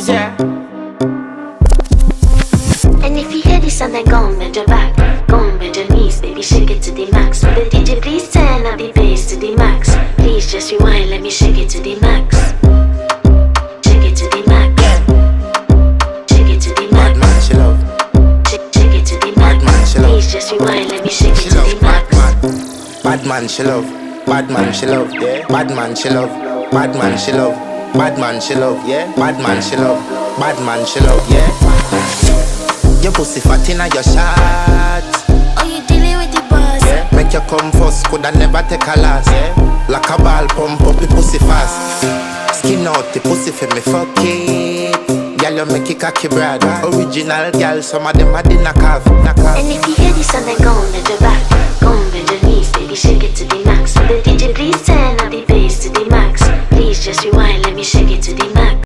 Is there? And if you hear this and then go on bend your back, go on bend your knees, baby, shake it to the max. Will the DJ please turn up the bass to the max? Please just rewind, let me shake it to the max. Shake it to the max. Shake it to the max. Bad man, she love. Shake it to the max. Bad man, she love. Please just rewind, let me shake She it to love. the max. Bad man, she love. Bad man, she love. Yeah. Bad man, she love. Bad man, she love. Bad man, she love. Yeah. Bad man, she love. Bad man, she love. Yeah. Your pussy fat inna your shots. Oh, you dealing with the boss? Yeah. Make you come first, coulda never take a last. Yeah. Like a ball, pump up the pussy fast. Skin out the pussy for me fuck it. Girl, you make it cocky brad. Original girl, some of them a the knock off. And if you hear this and then go on bend your back, go on bend your knees, baby, shake it to the max. Will the DJ please turn up the bass to the max? Please just rewind, let me shake it to the max.